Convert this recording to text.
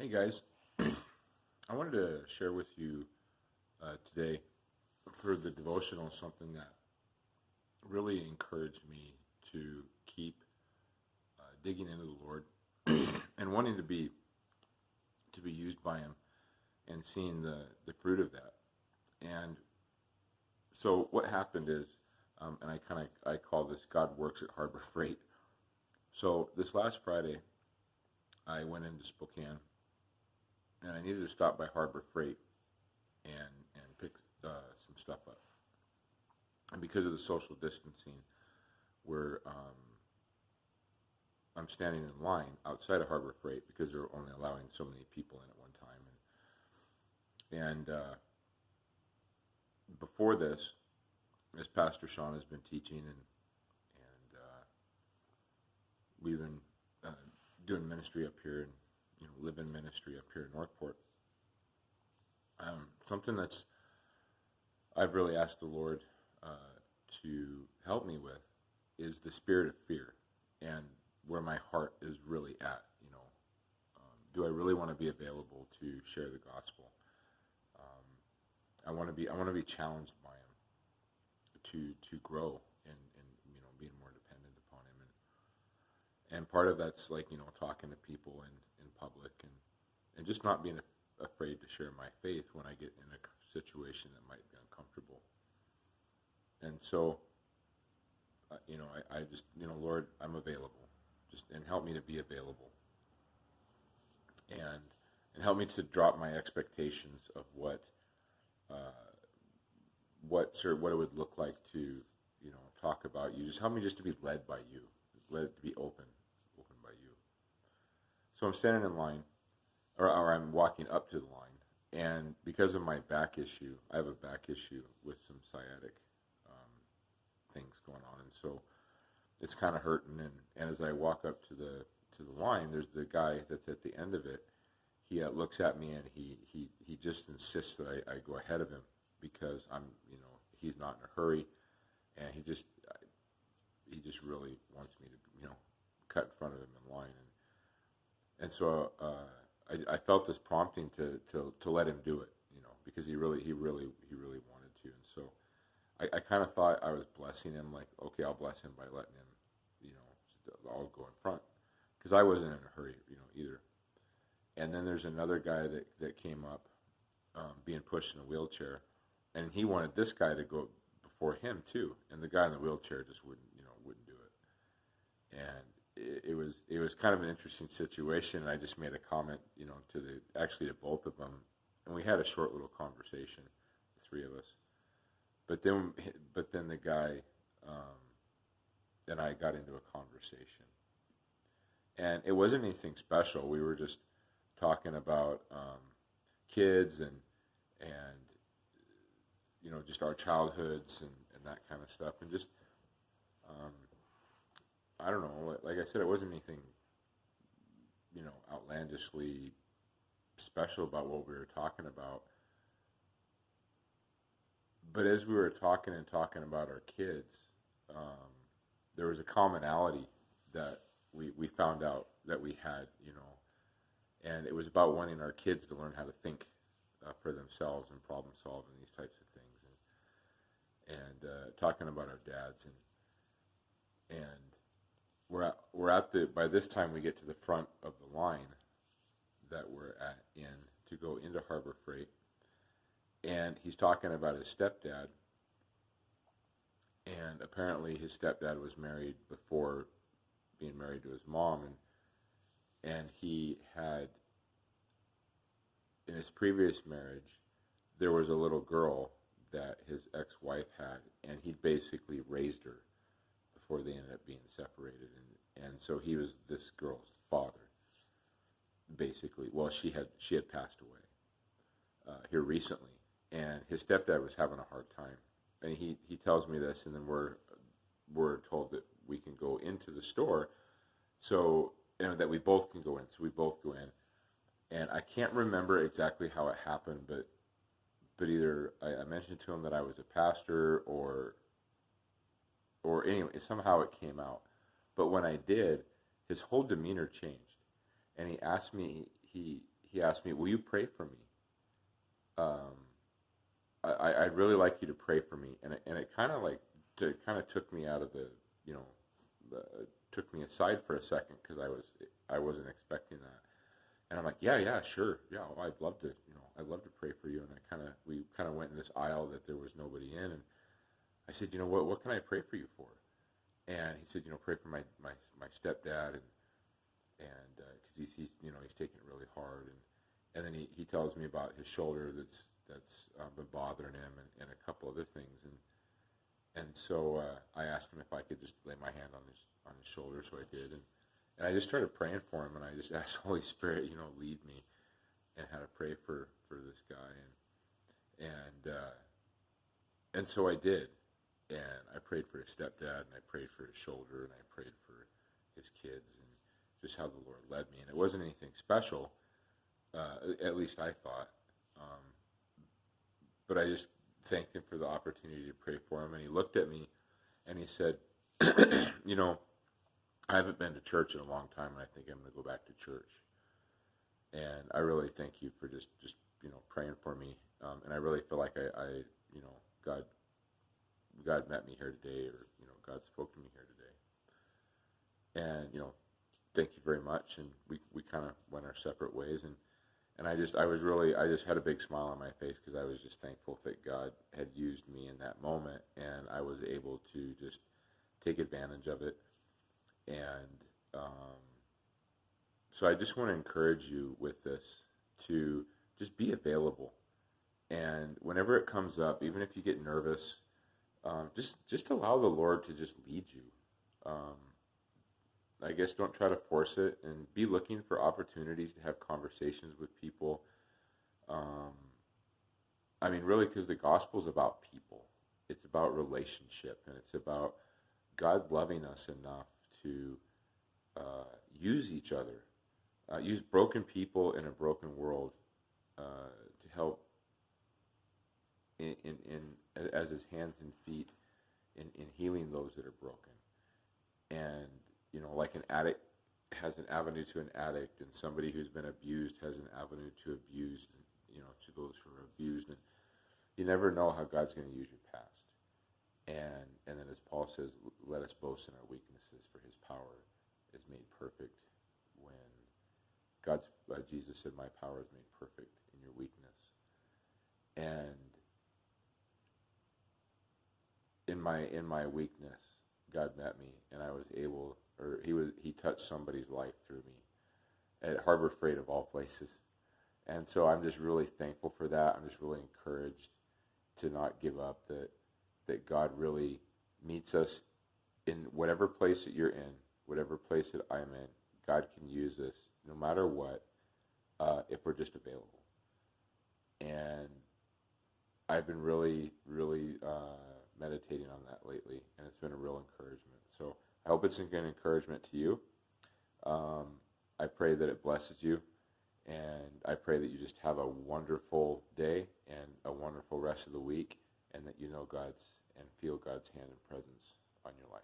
Hey guys, I wanted to share with you today for the devotional something that really encouraged me to keep digging into the Lord and wanting to be used by Him and seeing the fruit of that. And so what happened is, and I call this God works at Harbor Freight. So this last Friday, I went into Spokane and I needed to stop by Harbor Freight and pick some stuff up. And because of the social distancing, where I'm standing in line outside of Harbor Freight because they're only allowing so many people in at one time. And before this, as Pastor Sean has been teaching, and we've been doing ministry up here, and live in ministry up here in Northport. Something that's I've really asked the Lord to help me with is the spirit of fear and where my heart is really at. Do I really want to be available to share the gospel? I want to be challenged by Him to grow and being more dependent upon Him, and part of that's like talking to people in public and just not being afraid to share my faith when I get in a situation that might be uncomfortable. And so, I just, Lord, I'm available. And help me to be available. And help me to drop my expectations of what it would look like to, talk about you. Just help me just to be led by you. Let it to be open by you. So I'm standing in line, or I'm walking up to the line, and because of my back issue, I have a back issue with some sciatic things going on, and so it's kind of hurting. And as I walk up to the line, there's the guy that's at the end of it. He looks at me and he just insists that I go ahead of him because he's not in a hurry, and he just really wants me to cut in front of him in line. And so I felt this prompting to let him do it, because he really wanted to. And so I kind of thought I was blessing him, like, okay, I'll bless him by letting him, I'll go in front, because I wasn't in a hurry, either. And then there's another guy that came up, being pushed in a wheelchair, and he wanted this guy to go before him too, and the guy in the wheelchair just wouldn't do it. And it was kind of an interesting situation, and I just made a comment, to both of them, and we had a short little conversation, the three of us. But then the guy and I got into a conversation, and it wasn't anything special. We were just talking about kids and just our childhoods and that kind of stuff, and just I don't know. Like I said, it wasn't anything outlandishly special about what we were talking about. But as we were talking about our kids, there was a commonality that we found out that we had, and it was about wanting our kids to learn how to think for themselves and problem solve and these types of things, and talking about our dads, and we're at by this time we get to the front of the line that we're in to go into Harbor Freight. And he's talking about his stepdad, and apparently his stepdad was married before being married to his mom, and he had, in his previous marriage, there was a little girl that his ex-wife had, and he basically raised her before they ended up being separated, and so he was this girl's father, basically. Well, she had passed away here recently. And his stepdad was having a hard time, and he tells me this, and then we're told that we can go into the store, so that we both can go in. So we both go in, and I can't remember exactly how it happened, but either I mentioned to him that I was a pastor, or anyway, somehow it came out. But when I did, his whole demeanor changed, and he asked me. He he asked me, "Will you pray for me? I'd really like you to pray for me." And it kind of took me out of the, you know, took me aside for a second because I wasn't expecting that. And I'm like, yeah, sure, yeah, well, I'd love to pray for you. And we kind of went in this aisle that there was nobody in, and I said, what can I pray for you for? And he said, pray for my stepdad, and because he's taking it really hard, and then he tells me about his shoulder that's been bothering him, and a couple other things, and so I asked him if I could just lay my hand on his shoulder, so I did, and I just started praying for him, and I just asked Holy Spirit, lead me, and how to pray for this guy, and so I did, and I prayed for his stepdad, and I prayed for his shoulder, and I prayed for his kids, and just how the Lord led me, and it wasn't anything special, at least I thought, but I just thanked him for the opportunity to pray for him, and he looked at me, and he said, I haven't been to church in a long time, and I think I'm going to go back to church. And I really thank you for just praying for me. And I really feel like I God met me here today, or God spoke to me here today. And thank you very much. And we kind of went our separate ways. And I just had a big smile on my face because I was just thankful that God had used me in that moment, and I was able to just take advantage of it. And so I just want to encourage you with this to just be available. And whenever it comes up, even if you get nervous, just allow the Lord to just lead you. I guess don't try to force it, and be looking for opportunities to have conversations with people. Really, because the gospel is about people. It's about relationship, and it's about God loving us enough to use each other, use broken people in a broken world to help as his hands and feet in healing those that are broken. And like an addict has an avenue to an addict, and somebody who's been abused has an avenue to abused, and to those who are abused. And you never know how God's going to use your past. And then, as Paul says, let us boast in our weaknesses, for his power is made perfect when Jesus said, my power is made perfect in your weakness. And in my weakness, God met me, and I was able, or he touched somebody's life through me at Harbor Freight of all places. And so I'm just really thankful for that. I'm just really encouraged to not give up, that God really meets us in whatever place that you're in, whatever place that I'm in. God can use us no matter what, if we're just available. And I've been really, really meditating on that lately, and it's been a real encouragement. So I hope it's an encouragement to you. I pray that it blesses you, and I pray that you just have a wonderful day and a wonderful rest of the week, and that God's and feel God's hand and presence on your life.